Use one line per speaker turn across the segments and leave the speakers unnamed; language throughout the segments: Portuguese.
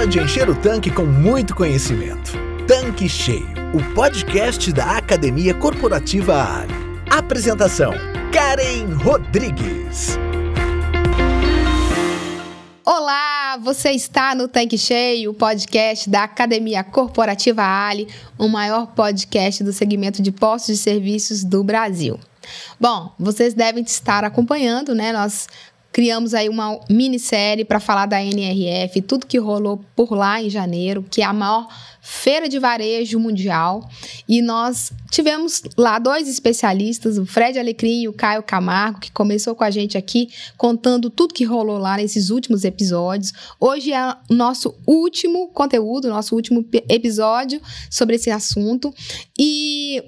hora de encher o tanque com muito conhecimento. Tanque Cheio, o podcast da Academia Corporativa Ali. Apresentação: Karen Rodrigues.
Olá, você está no Tanque Cheio, o podcast da Academia Corporativa Ali, o maior podcast do segmento de postos de serviços do Brasil. Bom, vocês devem estar acompanhando, né? Nós criamos aí uma minissérie para falar da NRF, tudo que rolou por lá em janeiro, que é a maior feira de varejo mundial. E nós tivemos lá dois especialistas, o Fred Alecrim e o Caio Camargo, que começou com a gente aqui, contando tudo que rolou lá nesses últimos episódios. Hoje é o nosso último conteúdo, nosso último episódio sobre esse assunto. E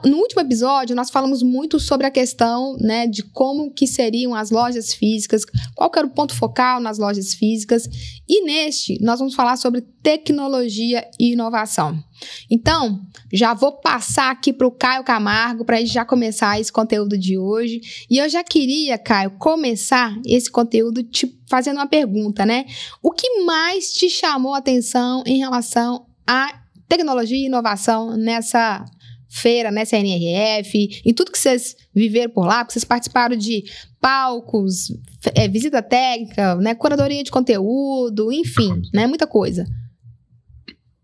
no último episódio, nós falamos muito sobre a questão, né, de como que seriam as lojas físicas, qual que era o ponto focal nas lojas físicas. E neste, nós vamos falar sobre tecnologia e inovação. Então, já vou passar aqui para o Caio Camargo para a gente já começar esse conteúdo de hoje. E eu já queria, Caio, começar esse conteúdo te fazendo uma pergunta, né? O que mais te chamou a atenção em relação à tecnologia e inovação nessa feira, nessa NRF, em tudo que vocês viveram por lá, porque vocês participaram de palcos, visita técnica, né, curadoria de conteúdo, enfim, né, muita coisa.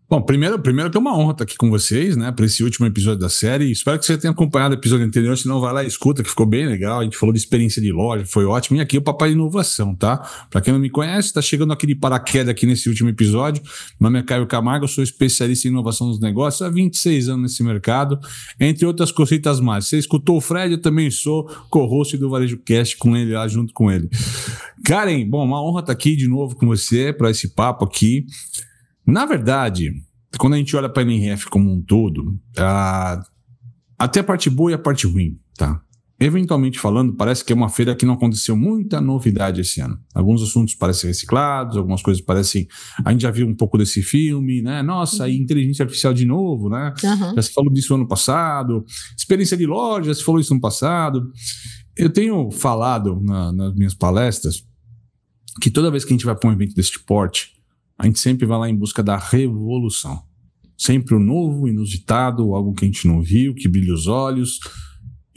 Bom, primeiro que é uma honra estar aqui com vocês, né, para esse último episódio da série. Espero que você tenha acompanhado o episódio anterior, senão vai lá e escuta, que ficou bem legal. A gente falou de experiência de loja, foi ótimo. E aqui é o Papai Inovação, tá? Para quem não me conhece, está chegando aqui de paraquedas aqui nesse último episódio. Meu nome é Caio Camargo, eu sou especialista em inovação dos negócios, há 26 anos nesse mercado, entre outras cositas mais. Você escutou o Fred, eu também sou co-host do Varejo Cast com ele lá, junto com ele. Karen, bom, uma honra estar aqui de novo com você para esse papo aqui. Na verdade, quando a gente olha para a NRF como um todo, até a parte boa e a parte ruim, tá? Eventualmente falando, parece que é uma feira que não aconteceu muita novidade esse ano. Alguns assuntos parecem reciclados, algumas coisas parecem... A gente já viu um pouco desse filme, né? Nossa, aí inteligência artificial de novo, né? Uhum. Já se falou disso ano passado. Experiência de loja, já se falou isso ano passado. Eu tenho falado nas minhas palestras que toda vez que a gente vai para um evento desse porte, a gente sempre vai lá em busca da revolução. Sempre o novo, inusitado, algo que a gente não viu, que brilha os olhos.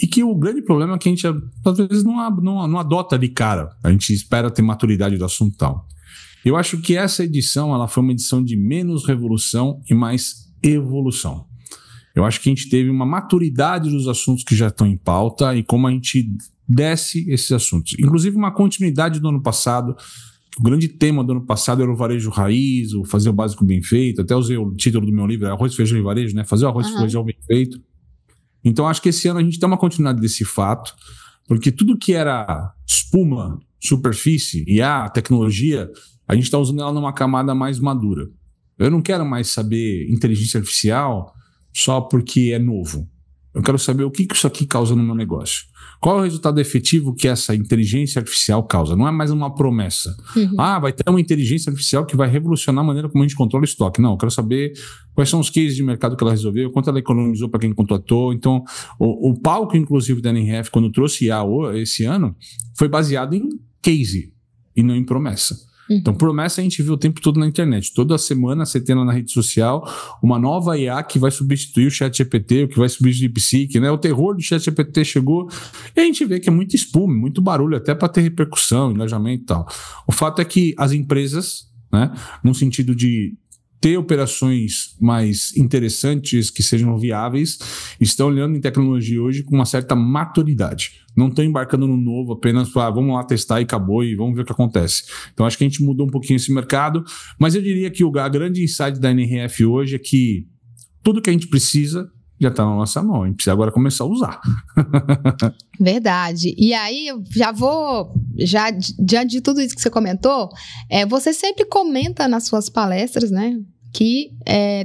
E que o grande problema é que a gente, às vezes, não adota de cara. A gente espera ter maturidade do assunto e tal. Eu acho que essa edição ela foi uma edição de menos revolução e mais evolução. Eu acho que a gente teve uma maturidade dos assuntos que já estão em pauta e como a gente desce esses assuntos. Inclusive, uma continuidade do ano passado. O grande tema do ano passado era o varejo raiz, o fazer o básico bem feito. Até usei o título do meu livro, Arroz, Feijão e Varejo, né? Fazer o arroz e feijão bem feito. Então, acho que esse ano a gente tem uma continuidade desse fato, porque tudo que era espuma, superfície e a tecnologia, a gente está usando ela numa camada mais madura. Eu não quero mais saber inteligência artificial só porque é novo. Eu quero saber o que isso aqui causa no meu negócio. Qual é o resultado efetivo que essa inteligência artificial causa? Não é mais uma promessa. Uhum. Vai ter uma inteligência artificial que vai revolucionar a maneira como a gente controla o estoque. Não, eu quero saber quais são os cases de mercado que ela resolveu, quanto ela economizou para quem contratou. Então, o palco, inclusive, da NRF, quando trouxe IA esse ano, foi baseado em case e não em promessa. Então, promessa a gente viu o tempo todo na internet. Toda semana você tem lá na rede social uma nova IA que vai substituir o ChatGPT, o que vai substituir o DeepSeek, né? O terror do ChatGPT chegou e a gente vê que é muito espuma, muito barulho, até para ter repercussão, engajamento e tal. O fato é que as empresas, né, no sentido de ter operações mais interessantes, que sejam viáveis, estão olhando em tecnologia hoje com uma certa maturidade. Não estão embarcando no novo apenas para vamos lá testar e acabou e vamos ver o que acontece. Então acho que a gente mudou um pouquinho esse mercado, mas eu diria que a grande insight da NRF hoje é que tudo que a gente precisa já está na nossa mão, a gente precisa agora começar a usar.
Verdade. E aí, eu já diante de tudo isso que você comentou, você sempre comenta nas suas palestras, né, que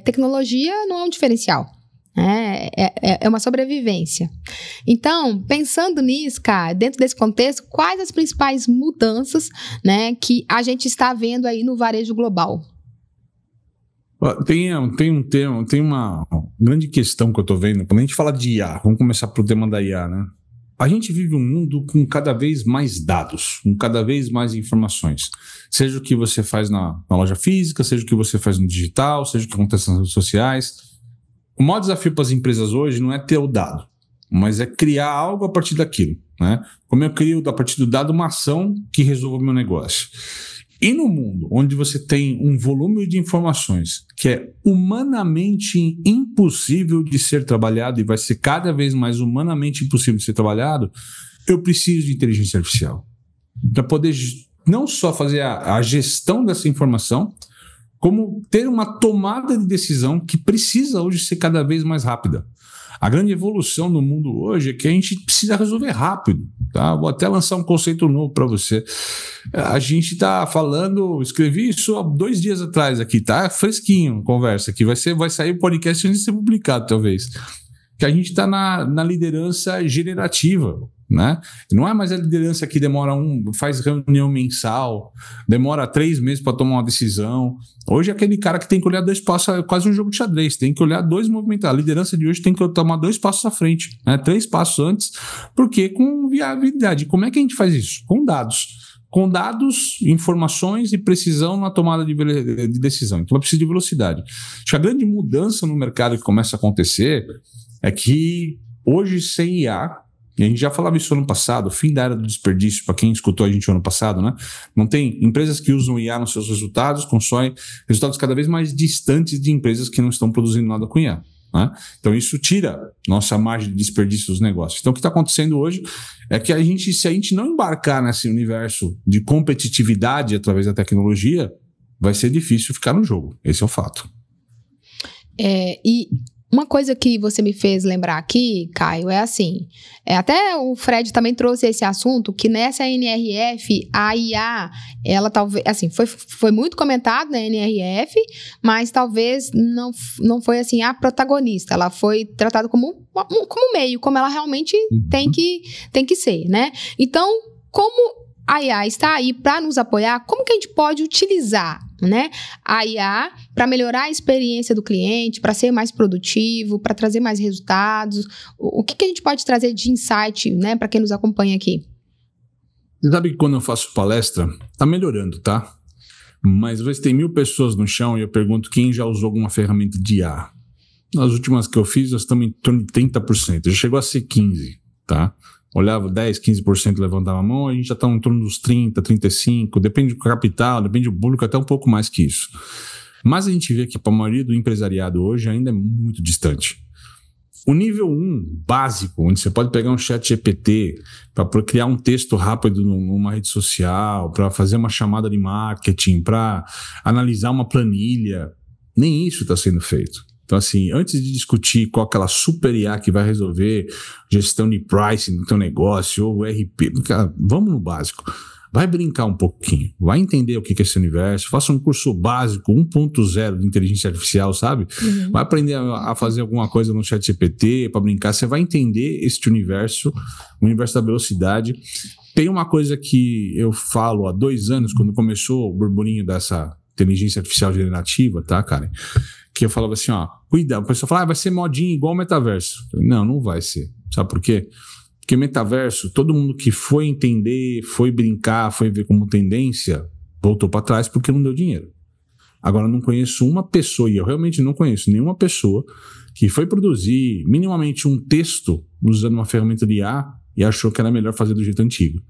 tecnologia não é um diferencial. É uma sobrevivência. Então, pensando nisso, cara, dentro desse contexto, quais as principais mudanças, né, que a gente está vendo aí no varejo global?
Tem uma grande questão que eu estou vendo. Quando a gente fala de IA, vamos começar pelo tema da IA, né? a gente vive um mundo com cada vez mais dados, com cada vez mais informações. Seja o que você faz na loja física, seja o que você faz no digital, seja o que acontece nas redes sociais. O maior desafio para as empresas hoje não é ter o dado, mas é criar algo a partir daquilo, né? Como eu crio a partir do dado uma ação que resolva o meu negócio. E no mundo onde você tem um volume de informações que é humanamente impossível de ser trabalhado e vai ser cada vez mais humanamente impossível de ser trabalhado, eu preciso de inteligência artificial para poder não só fazer a gestão dessa informação, como ter uma tomada de decisão que precisa hoje ser cada vez mais rápida. A grande evolução no mundo hoje é que a gente precisa resolver rápido, tá? Vou até lançar um conceito novo para você. A gente está falando, escrevi isso há 2 dias atrás aqui, tá? Fresquinho, conversa aqui. Vai sair o podcast antes de ser publicado, talvez. Que a gente está na liderança generativa, né? Não é mais a liderança que faz reunião mensal, demora 3 meses para tomar uma decisão. Hoje é aquele cara que tem que olhar 2 passos, é quase um jogo de xadrez, tem que olhar 2 movimentos. A liderança de hoje tem que tomar 2 passos à frente, né? 3 passos antes, porque com viabilidade. Como é que a gente faz isso? Com dados. Com dados, informações e precisão na tomada de decisão. Então ela precisa de velocidade. Acho que a grande mudança no mercado que começa a acontecer é que hoje sem IA, e a gente já falava isso ano passado, o fim da era do desperdício, para quem escutou a gente ano passado, né? Não tem empresas que usam IA nos seus resultados, constroem resultados cada vez mais distantes de empresas que não estão produzindo nada com IA. Né? Então isso tira nossa margem de desperdício dos negócios. Então o que está acontecendo hoje é que se a gente não embarcar nesse universo de competitividade através da tecnologia, vai ser difícil ficar no jogo. Esse é o fato.
E uma coisa que você me fez lembrar aqui, Caio, é assim, até o Fred também trouxe esse assunto, que nessa NRF, a IA, ela talvez, assim, foi muito comentado na NRF, mas talvez não foi, assim, a protagonista, ela foi tratada como meio, como ela realmente tem que ser, né? Então, como a IA está aí para nos apoiar, como que a gente pode utilizar, né, a IA para melhorar a experiência do cliente, para ser mais produtivo, para trazer mais resultados? O que a gente pode trazer de insight, né, para quem nos acompanha aqui?
Você sabe que quando eu faço palestra, tá melhorando, tá? Mas às vezes tem 1000 pessoas no chão e eu pergunto quem já usou alguma ferramenta de IA. Nas últimas que eu fiz, nós estamos em torno de 30%. Já chegou a ser 15%, tá? Olhava 10%, 15% levantava a mão, a gente já está em torno dos 30%, 35%, depende do capital, depende do público, até um pouco mais que isso. Mas a gente vê que para a maioria do empresariado hoje ainda é muito distante. O nível 1 básico, onde você pode pegar um chat GPT para criar um texto rápido numa rede social, para fazer uma chamada de marketing, para analisar uma planilha, nem isso está sendo feito. Então, assim, antes de discutir qual aquela super IA que vai resolver gestão de pricing do teu negócio ou RP, cara, vamos no básico. Vai brincar um pouquinho, vai entender o que é esse universo, faça um curso básico 1.0 de inteligência artificial, sabe? Uhum. Vai aprender a fazer alguma coisa no chat GPT para brincar, você vai entender este universo, o universo da velocidade. Tem uma coisa que eu falo há 2 anos, quando começou o burburinho dessa inteligência artificial generativa, tá, Karen? Que eu falava assim, ó, cuidado. A pessoa fala, vai ser modinha igual o metaverso. Não, não vai ser. Sabe por quê? Porque metaverso, todo mundo que foi entender, foi brincar, foi ver como tendência, voltou para trás porque não deu dinheiro. Agora, eu não conheço uma pessoa, e eu realmente não conheço nenhuma pessoa que foi produzir minimamente um texto usando uma ferramenta de IA e achou que era melhor fazer do jeito antigo.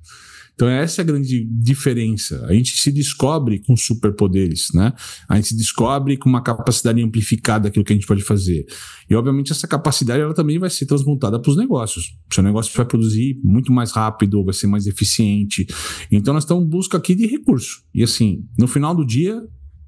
Então essa é a grande diferença. A gente se descobre com superpoderes, né? A gente se descobre com uma capacidade amplificada daquilo que a gente pode fazer. E obviamente essa capacidade ela também vai ser transmutada para os negócios. O seu negócio vai produzir muito mais rápido, vai ser mais eficiente. Então nós estamos em busca aqui de recurso. E assim, no final do dia,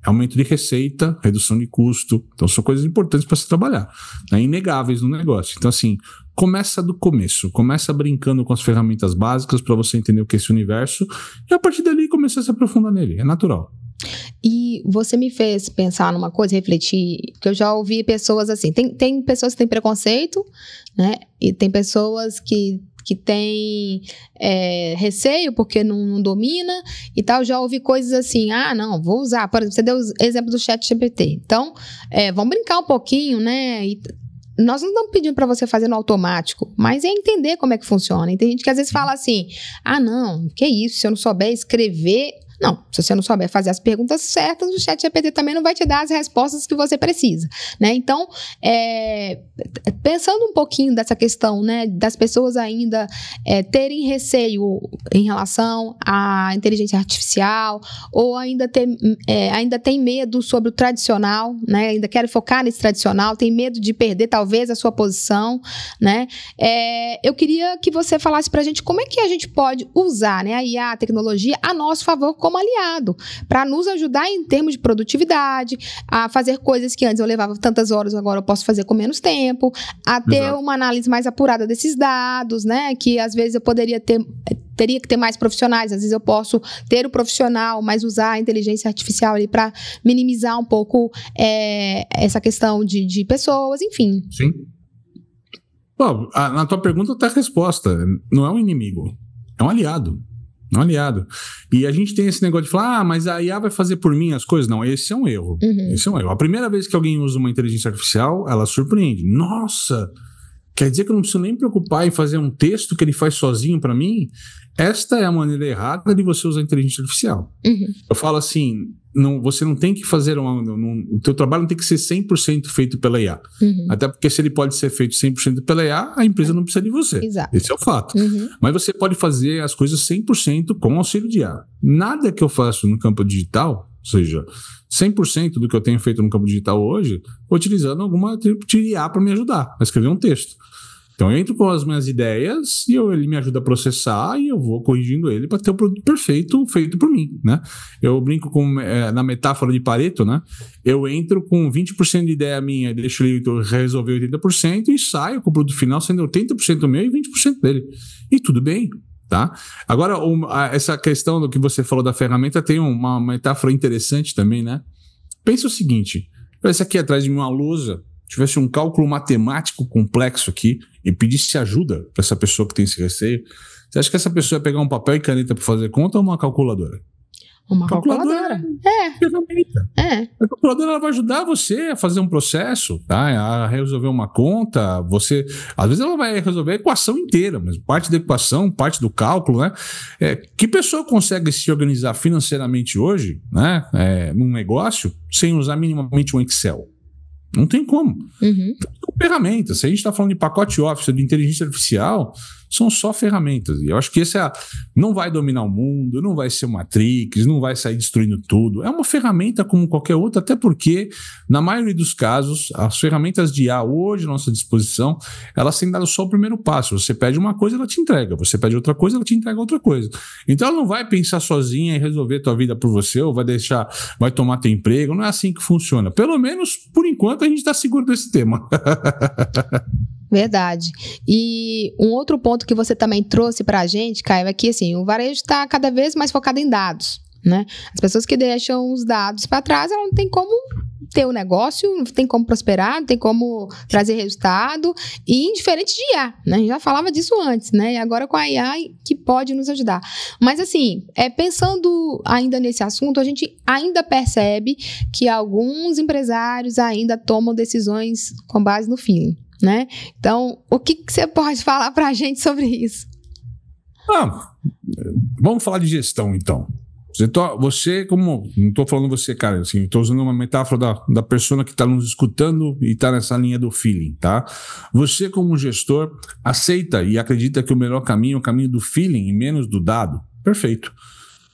aumento de receita, redução de custo. Então são coisas importantes para se trabalhar, né? Inegáveis no negócio. Então assim, começa do começo, começa brincando com as ferramentas básicas para você entender o que é esse universo e a partir dali começar a se aprofundar nele, é natural.
E você me fez pensar numa coisa, refletir, que eu já ouvi pessoas assim, tem pessoas que têm preconceito, né, e tem pessoas que têm receio porque não domina e tal. Já ouvi coisas assim, não, vou usar, por exemplo, você deu o exemplo do chat GPT, então vamos brincar um pouquinho, né, e nós não estamos pedindo para você fazer no automático, mas é entender como é que funciona. E tem gente que às vezes fala assim, não, que isso, se eu não souber escrever... Não, se você não souber fazer as perguntas certas, o ChatGPT também não vai te dar as respostas que você precisa, né? Então, pensando um pouquinho dessa questão, né, das pessoas ainda terem receio em relação à inteligência artificial, ou ainda tem medo sobre o tradicional, né? Ainda querem focar nesse tradicional, tem medo de perder talvez a sua posição, né? Eu queria que você falasse pra gente como é que a gente pode usar, né, a IA, a tecnologia, a nosso favor como aliado, para nos ajudar em termos de produtividade, a fazer coisas que antes eu levava tantas horas, agora eu posso fazer com menos tempo, a ter uma análise mais apurada desses dados, né, que às vezes eu teria que ter mais profissionais, às vezes eu posso ter o profissional, mas usar a inteligência artificial ali para minimizar um pouco essa questão de pessoas, enfim.
Sim. Bom, na tua pergunta está a resposta. Não é um inimigo, é um aliado. É um aliado. E a gente tem esse negócio de falar, mas a IA vai fazer por mim as coisas. Não, esse é um erro. Esse é um erro. A primeira vez que alguém usa uma inteligência artificial, ela surpreende. Nossa, quer dizer que eu não preciso nem me preocupar em fazer um texto que ele faz sozinho para mim? Esta é a maneira errada de você usar a inteligência artificial. Eu falo assim, você não tem que fazer o teu trabalho não tem que ser 100% feito pela IA. Até porque se ele pode ser feito 100% pela IA, a empresa não precisa de você.
Exato.
Esse é o fato. Mas você pode fazer as coisas 100% com auxílio de IA. Nada que eu faço no campo digital, ou seja, 100% do que eu tenho feito no campo digital hoje, utilizando alguma tipo de IA para me ajudar a escrever um texto. Então eu entro com as minhas ideias e ele me ajuda a processar e eu vou corrigindo ele para ter o produto perfeito feito por mim, né? Eu brinco na metáfora de Pareto, né? Eu entro com 20% de ideia minha, deixo ele resolver 80% e saio com o produto final sendo 80% meu e 20% dele. E tudo bem, tá? Agora, essa questão do que você falou da ferramenta tem uma metáfora interessante também, né? Pensa o seguinte, tivesse aqui atrás de mim uma lousa, tivesse um cálculo matemático complexo aqui e pedisse ajuda para essa pessoa que tem esse receio, você acha que essa pessoa ia pegar um papel e caneta para fazer conta ou uma calculadora?
Uma calculadora.
A calculadora ela vai ajudar você a fazer um processo, tá? A resolver uma conta. Às vezes ela vai resolver a equação inteira, mas parte da equação, parte do cálculo, né? Que pessoa consegue se organizar financeiramente hoje, né? Num negócio, sem usar minimamente um Excel? Não tem como. São ferramentas. Se a gente está falando de pacote Office, de inteligência artificial, são só ferramentas. E eu acho que esse não vai dominar o mundo, não vai ser Matrix, não vai sair destruindo tudo. É uma ferramenta como qualquer outra, até porque, na maioria dos casos, as ferramentas de IA hoje à nossa disposição, elas têm dado só o primeiro passo. Você pede uma coisa, ela te entrega. Você pede outra coisa, ela te entrega outra coisa. Então ela não vai pensar sozinha e resolver a tua vida por você, ou vai tomar teu emprego. Não é assim que funciona. Pelo menos, por enquanto, a gente está seguro desse tema.
Verdade. E um outro ponto que você também trouxe para a gente, Caio, é que assim, o varejo está cada vez mais focado em dados, né? As pessoas que deixam os dados para trás, elas não tem como ter um negócio, não tem como prosperar, não tem como trazer resultado, e diferente de IA, né? A gente já falava disso antes, né? E agora com a IA que pode nos ajudar. Mas assim, pensando ainda nesse assunto, a gente ainda percebe que alguns empresários ainda tomam decisões com base no feeling, né? Então, o que você pode falar para a gente sobre isso?
Vamos falar de gestão, então. Você como... Não estou falando você, cara, assim, estou usando uma metáfora da pessoa que está nos escutando e está nessa linha do feeling, tá? Você como gestor aceita e acredita que o melhor caminho é o caminho do feeling e menos do dado? Perfeito.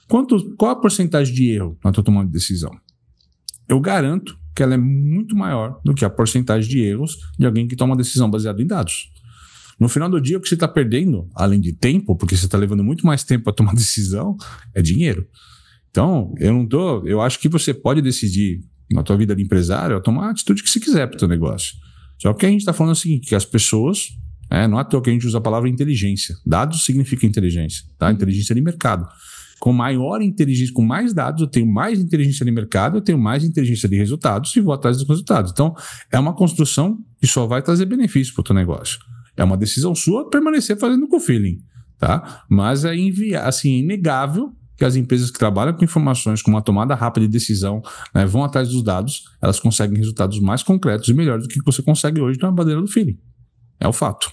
Qual a porcentagem de erro na tua tomada de decisão? Eu garanto que ela é muito maior do que a porcentagem de erros de alguém que toma uma decisão baseada em dados. No final do dia, o que você está perdendo, além de tempo, porque você está levando muito mais tempo para tomar decisão, é dinheiro. Então, eu acho que você pode decidir na tua vida de empresário tomar a atitude que você quiser para o teu negócio. Só que a gente está falando o seguinte, que as pessoas, não é à toa que a gente usa a palavra inteligência. Dados significa inteligência, tá? Inteligência de mercado. Com maior inteligência, com mais dados, eu tenho mais inteligência de mercado, eu tenho mais inteligência de resultados e vou atrás dos resultados. Então, é uma construção que só vai trazer benefício para o teu negócio. É uma decisão sua permanecer fazendo com feeling, tá? Mas é inegável que as empresas que trabalham com informações, com uma tomada rápida de decisão, né, vão atrás dos dados, elas conseguem resultados mais concretos e melhores do que você consegue hoje na bandeira do feeling. É o fato.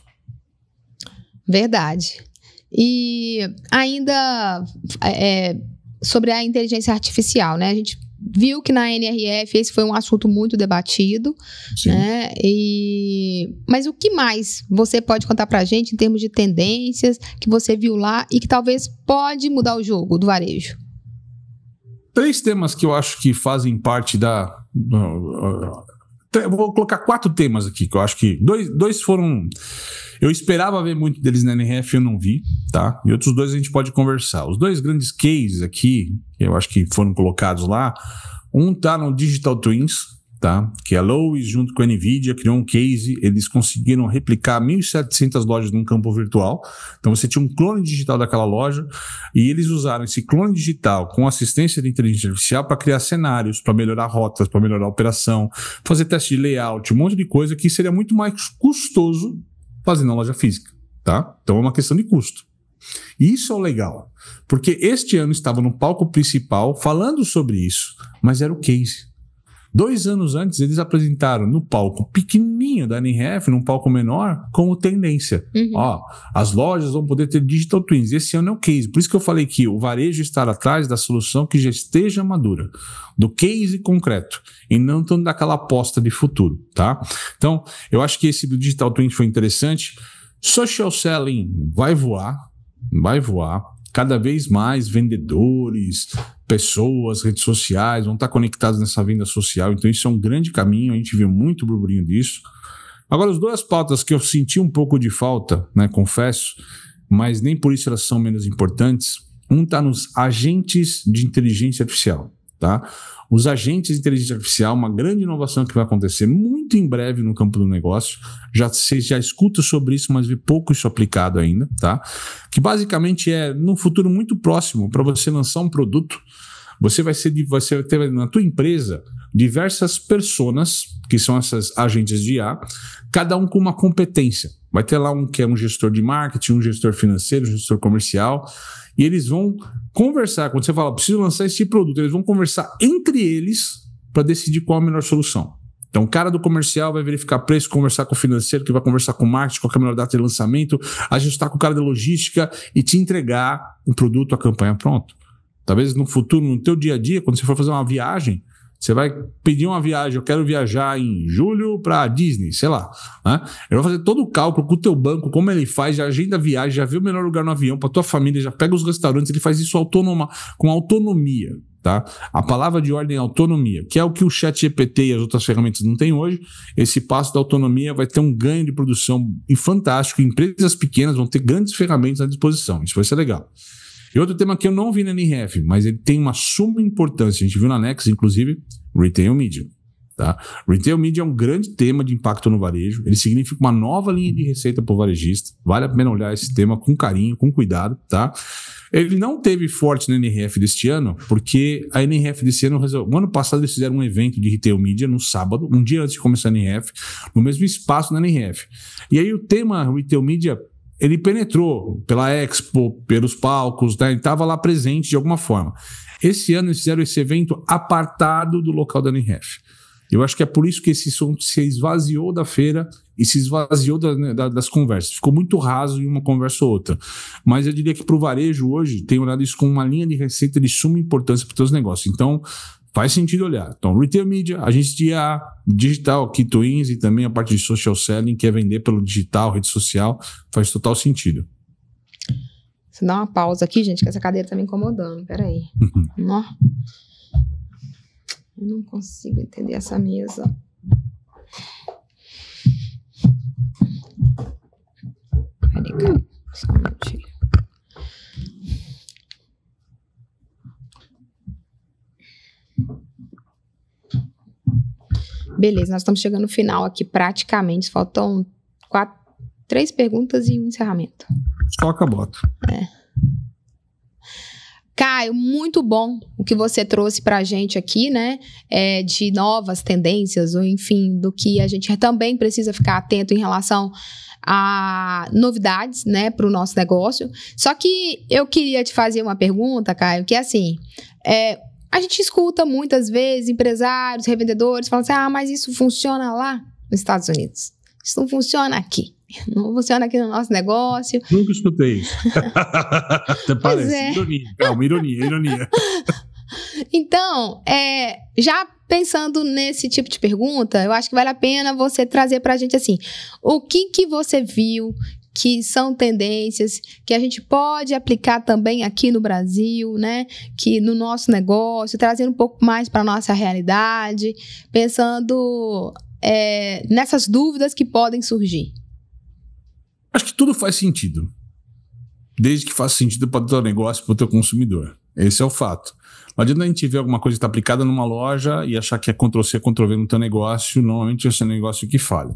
Verdade. E ainda sobre a inteligência artificial, né? A gente viu que na NRF esse foi um assunto muito debatido, né? Mas o que mais você pode contar pra gente em termos de tendências que você viu lá e que talvez pode mudar o jogo do varejo?
3 temas que eu acho que fazem parte vou colocar 4 temas aqui, que eu acho que dois foram... Eu esperava ver muito deles na NRF, eu não vi, tá? E outros 2 a gente pode conversar. Os 2 grandes cases aqui, que eu acho que foram colocados lá, um tá no Digital Twins, tá? Que a Lowe's junto com a NVIDIA criou um case, eles conseguiram replicar 1.700 lojas num campo virtual. Então você tinha um clone digital daquela loja e eles usaram esse clone digital com assistência de inteligência artificial para criar cenários, para melhorar rotas, para melhorar a operação, fazer teste de layout, um monte de coisa que seria muito mais custoso fazendo na loja física, tá? Então é uma questão de custo. E isso é o legal, porque este ano estava no palco principal falando sobre isso, mas era o case. 2 anos antes, eles apresentaram no palco pequenininho da NRF, num palco menor, como tendência. Ó, as lojas vão poder ter Digital Twins. Esse ano é o case. Por isso que eu falei que o varejo está atrás da solução que já esteja madura, do case concreto, e não tanto daquela aposta de futuro, tá? Então, eu acho que esse do Digital Twin foi interessante. Social Selling vai voar. Cada vez mais vendedores, pessoas, redes sociais vão estar conectados nessa venda social. Então isso é um grande caminho, a gente viu muito burburinho disso. Agora, as 2 pautas que eu senti um pouco de falta, né, confesso, mas nem por isso elas são menos importantes. Um está nos agentes de inteligência artificial, tá? Os agentes de inteligência artificial, uma grande inovação que vai acontecer muito em breve no campo do negócio. Você já escuta sobre isso, mas vê pouco isso aplicado ainda, tá? Que basicamente é, num futuro muito próximo, para você lançar um produto, você vai ter na tua empresa diversas personas, que são essas agentes de IA, cada um com uma competência. Vai ter lá um que é um gestor de marketing, um gestor financeiro, um gestor comercial, e eles vão conversar. Quando você fala, preciso lançar esse produto, eles vão conversar entre eles para decidir qual a melhor solução. Então, o cara do comercial vai verificar preço, conversar com o financeiro, que vai conversar com o marketing, qual é a melhor data de lançamento, ajustar com o cara da logística e te entregar o produto, a campanha pronto. Talvez no futuro, no teu dia a dia, quando você for fazer uma viagem, você vai pedir uma viagem, eu quero viajar em julho para Disney, sei lá, né? Ele vai fazer todo o cálculo com o teu banco, como ele faz, já agenda a viagem, já vê o melhor lugar no avião para tua família, já pega os restaurantes, ele faz isso com autonomia, tá? A palavra de ordem é autonomia, que é o que o ChatGPT e as outras ferramentas não têm hoje. Esse passo da autonomia vai ter um ganho de produção fantástico, empresas pequenas vão ter grandes ferramentas à disposição, isso vai ser legal. E outro tema que eu não vi na NRF, mas ele tem uma suma importância, a gente viu na Next, inclusive, Retail Media. Tá? Retail Media é um grande tema de impacto no varejo, ele significa uma nova linha de receita para o varejista, vale a pena olhar esse tema com carinho, com cuidado, tá? Ele não teve forte na NRF deste ano, porque a NRF desse ano, o ano passado eles fizeram um evento de Retail Media no sábado, um dia antes de começar a NRF, no mesmo espaço na NRF. E aí o tema Retail Media, ele penetrou pela Expo, pelos palcos, né? Ele estava lá presente de alguma forma. Esse ano eles fizeram esse evento apartado do local da NRF. Eu acho que é por isso que esse assunto se esvaziou da feira e se esvaziou das conversas. Ficou muito raso em uma conversa ou outra. Mas eu diria que para o varejo hoje, tem olhado isso como uma linha de receita de suma importância para os teus negócios. Então, faz sentido olhar. Então, Retail Media, agência de IA, digital, Key Twins e também a parte de social selling, que é vender pelo digital, rede social, faz total sentido.
Você dá uma pausa aqui, gente, que essa cadeira tá me incomodando. Peraí. Nó. Eu não consigo entender essa mesa. Peraí, cara. Só um minutinho. Beleza, nós estamos chegando no final aqui praticamente. Faltam 3 perguntas e um encerramento.
Toca a bota.
Caio, muito bom o que você trouxe para a gente aqui, né? De novas tendências, ou enfim, do que a gente também precisa ficar atento em relação a novidades, né, para o nosso negócio. Só que eu queria te fazer uma pergunta, Caio, que é assim, a gente escuta muitas vezes empresários, revendedores falando assim, mas isso funciona lá nos Estados Unidos. Isso não funciona aqui. Não funciona aqui no nosso negócio.
Nunca escutei isso. Até parece. Ironia. Calma, ironia.
Então, já pensando nesse tipo de pergunta, eu acho que vale a pena você trazer pra gente assim, o que você viu que são tendências que a gente pode aplicar também aqui no Brasil, né? Que no nosso negócio, trazendo um pouco mais para nossa realidade, pensando nessas dúvidas que podem surgir.
Acho que tudo faz sentido. Desde que faça sentido para o teu negócio, para o teu consumidor. Esse é o fato. Não adianta a gente ver alguma coisa que está aplicada numa loja e achar que é Ctrl-C, Ctrl-V no teu negócio. Normalmente esse é um negócio que falha.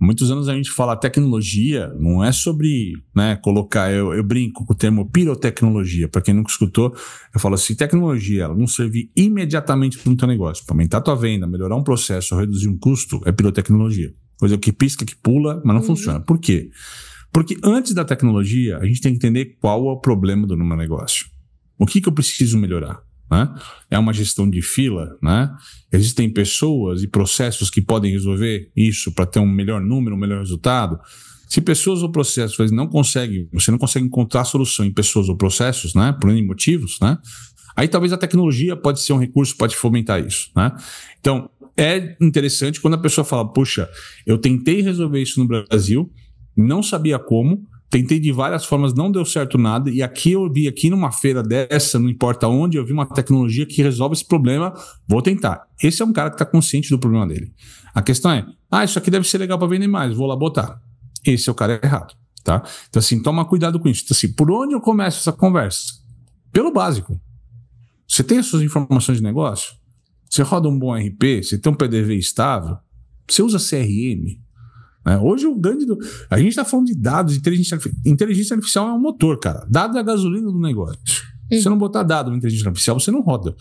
Há muitos anos a gente fala tecnologia, não é sobre, né, colocar, eu brinco com o termo pirotecnologia. Para quem nunca escutou, eu falo assim, tecnologia, ela não servir imediatamente para o teu negócio. Para aumentar a tua venda, melhorar um processo, reduzir um custo, é pirotecnologia. Coisa que pisca, que pula, mas não funciona. Por quê? Porque antes da tecnologia, a gente tem que entender qual é o problema do meu negócio. O que eu preciso melhorar? Né? É uma gestão de fila, né? Existem pessoas e processos que podem resolver isso para ter um melhor número, um melhor resultado. Se pessoas ou processos você não consegue encontrar solução em pessoas ou processos, né? Por N motivos, né? Aí talvez a tecnologia pode ser um recurso, pode fomentar isso, né? Então, é interessante quando a pessoa fala, puxa, eu tentei resolver isso no Brasil, não sabia como, tentei de várias formas, não deu certo nada, e aqui eu vi, aqui numa feira dessa, não importa onde, eu vi uma tecnologia que resolve esse problema, vou tentar. Esse é um cara que está consciente do problema dele. A questão é, isso aqui deve ser legal para vender mais, vou lá botar. Esse é o cara errado, tá? Então assim, toma cuidado com isso. Então assim, por onde eu começo essa conversa? Pelo básico. Você tem as suas informações de negócio? Você roda um bom RP? Você tem um PDV estável? Você usa CRM? Hoje o grande... A gente está falando de dados, inteligência artificial é um motor, cara. Dado é a gasolina do negócio. Se você não botar dado na inteligência artificial, você não roda.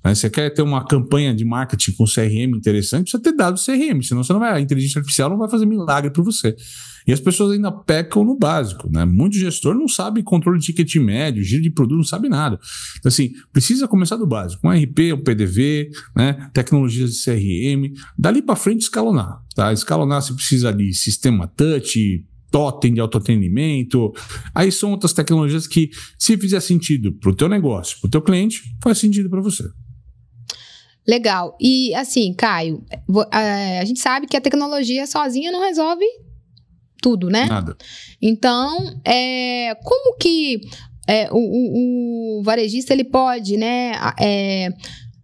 Você quer ter uma campanha de marketing com CRM interessante, precisa ter dados CRM, senão a inteligência artificial não vai fazer milagre para você. E as pessoas ainda pecam no básico, né? Muito gestor não sabe controle de ticket médio, giro de produto, não sabe nada. Então, assim, precisa começar do básico. Um RP, um PDV, né? Tecnologias de CRM. Dali para frente, escalonar. Tá? Escalonar, você precisa de sistema touch, totem de autoatendimento. Aí são outras tecnologias que, se fizer sentido para o teu negócio, para o teu cliente, faz sentido para você.
Legal. E assim, Caio, a gente sabe que a tecnologia sozinha não resolve tudo, né?
Nada.
Então, como que o varejista ele pode, né,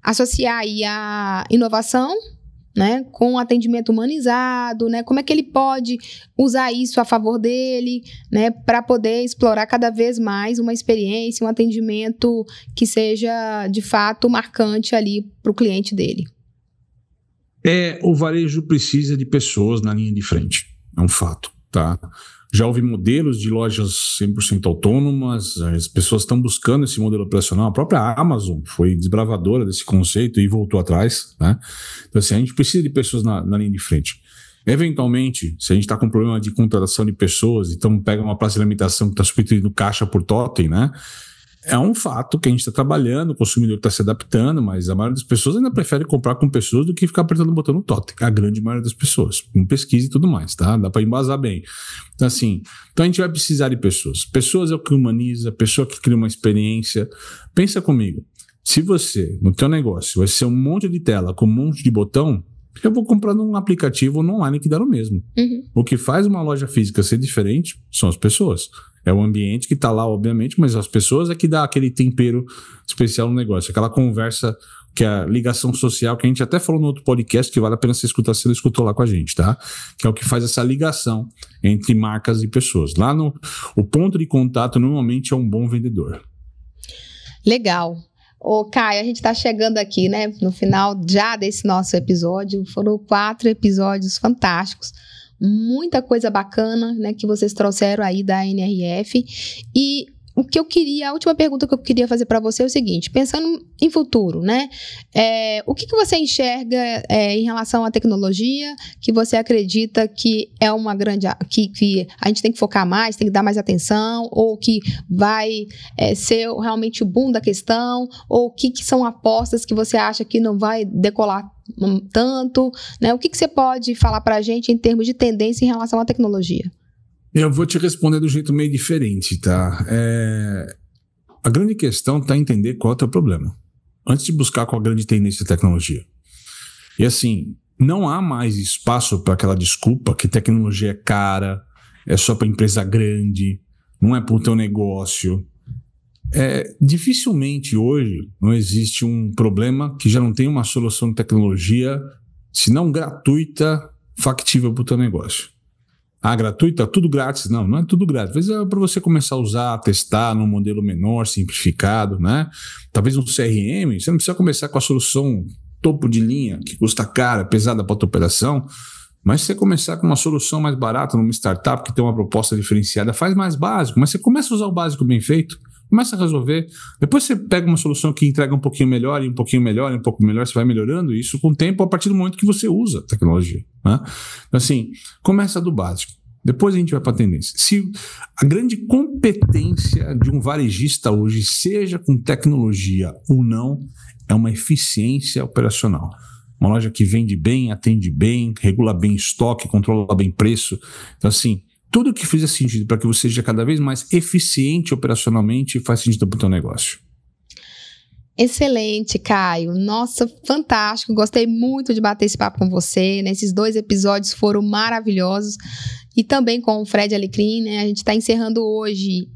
associar aí a inovação, né, com atendimento humanizado, né? Como é que ele pode usar isso a favor dele, né, para poder explorar cada vez mais uma experiência, um atendimento que seja de fato marcante ali para o cliente dele?
O varejo precisa de pessoas na linha de frente, é um fato, tá? Já houve modelos de lojas 100% autônomas, as pessoas estão buscando esse modelo operacional. A própria Amazon foi desbravadora desse conceito e voltou atrás, né? Então, assim, a gente precisa de pessoas na linha de frente. Eventualmente, se a gente está com problema de contratação de pessoas, então pega uma praça de alimentação que está substituindo caixa por totem, né? É um fato que a gente está trabalhando, o consumidor está se adaptando, mas a maioria das pessoas ainda prefere comprar com pessoas do que ficar apertando o botão no totem. A grande maioria das pessoas, com pesquisa e tudo mais, tá? Dá para embasar bem. Então, assim, a gente vai precisar de pessoas. Pessoas é o que humaniza, pessoa que cria uma experiência. Pensa comigo, se você, no teu negócio, vai ser um monte de tela com um monte de botão, eu vou comprar num aplicativo ou num online que dá no mesmo.
Uhum.
O que faz uma loja física ser diferente são as pessoas. É o ambiente que está lá, obviamente, mas as pessoas é que dá aquele tempero especial no negócio. Aquela conversa, que é a ligação social, que a gente até falou no outro podcast, que vale a pena você escutar se ele escutou lá com a gente, tá? Que é o que faz essa ligação entre marcas e pessoas. Lá o ponto de contato normalmente é um bom vendedor.
Legal. Ô, Caio, a gente está chegando aqui, né, no final já desse nosso episódio. Foram 4 episódios fantásticos. Muita coisa bacana, né, que vocês trouxeram aí da NRF. E a última pergunta que eu queria fazer para você é o seguinte, pensando em futuro, né? O que você enxerga em relação à tecnologia que você acredita que é uma grande... que a gente tem que focar mais, tem que dar mais atenção, ou que vai ser realmente o boom da questão, ou o que são apostas que você acha que não vai decolar tanto, né? O que você pode falar para a gente em termos de tendência em relação à tecnologia?
Eu vou te responder do jeito meio diferente, tá? A grande questão está entender qual é o teu problema, antes de buscar qual a grande tendência da tecnologia. E assim, não há mais espaço para aquela desculpa que tecnologia é cara, é só para empresa grande, não é para o teu negócio. Dificilmente hoje não existe um problema que já não tem uma solução de tecnologia, se não gratuita, factível para o teu negócio. Gratuita? Tudo grátis? Não é tudo grátis. Às vezes é para você começar a usar, testar num modelo menor, simplificado, né? Talvez um CRM, você não precisa começar com a solução topo de linha, que custa cara, pesada para a tua operação, mas se você começar com uma solução mais barata numa startup que tem uma proposta diferenciada, faz mais básico, mas você começa a usar o básico bem feito, começa a resolver, depois você pega uma solução que entrega um pouquinho melhor, e um pouquinho melhor, e um pouco melhor, você vai melhorando isso com o tempo a partir do momento que você usa a tecnologia, né? Então assim, começa do básico, depois a gente vai para a tendência. Se a grande competência de um varejista hoje, seja com tecnologia ou não, é uma eficiência operacional. Uma loja que vende bem, atende bem, regula bem estoque, controla bem preço. Então assim, tudo que fizer sentido para que você seja cada vez mais eficiente operacionalmente faz sentido para o teu negócio.
Excelente, Caio. Nossa, fantástico. Gostei muito de bater esse papo com você, né? Esses 2 episódios foram maravilhosos. E também com o Fred Alecrim, né? A gente está encerrando hoje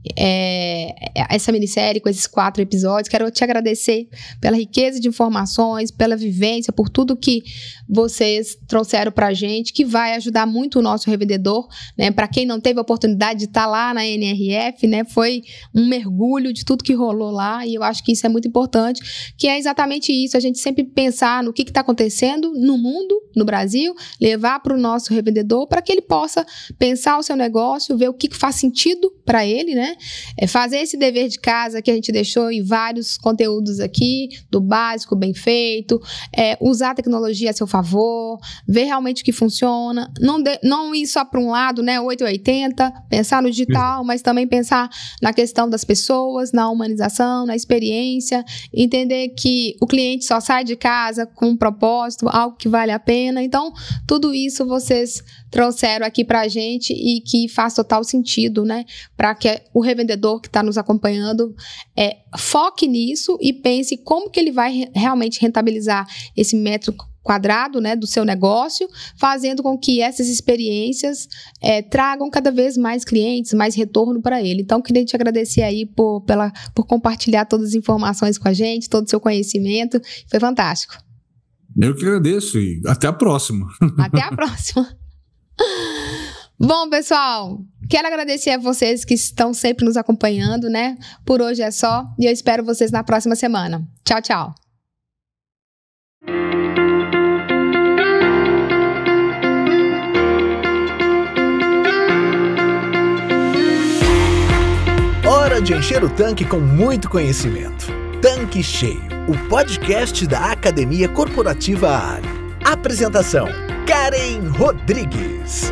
essa minissérie com esses 4 episódios. Quero te agradecer pela riqueza de informações, pela vivência, por tudo que vocês trouxeram para a gente, que vai ajudar muito o nosso revendedor, né? Para quem não teve a oportunidade de estar lá na NRF, né? Foi um mergulho de tudo que rolou lá, e eu acho que isso é muito importante, que é exatamente isso, a gente sempre pensar no que está acontecendo no mundo, no Brasil, levar para o nosso revendedor para que ele possa pensar o seu negócio, ver o que faz sentido para ele, né? Fazer esse dever de casa que a gente deixou em vários conteúdos aqui, do básico bem feito, usar a tecnologia a seu favor, ver realmente o que funciona, não ir só para um lado, né? 880, pensar no digital, mas também pensar na questão das pessoas, na humanização, na experiência, entender que o cliente só sai de casa com um propósito, algo que vale a pena. Então, tudo isso vocês trouxeram aqui para a gente e que faz total sentido, né? Para que o revendedor que está nos acompanhando foque nisso e pense como que ele vai realmente rentabilizar esse metro quadrado, né, do seu negócio, fazendo com que essas experiências tragam cada vez mais clientes, mais retorno para ele. Então, queria te agradecer aí por compartilhar todas as informações com a gente, todo o seu conhecimento. Foi fantástico.
Eu que agradeço e até a próxima.
Até a próxima. Bom, pessoal, quero agradecer a vocês que estão sempre nos acompanhando, né? Por hoje é só e eu espero vocês na próxima semana. Tchau, tchau.
Hora de encher o tanque com muito conhecimento. Tanque Cheio, o podcast da Academia Corporativa Ali. Apresentação: Karen Rodrigues.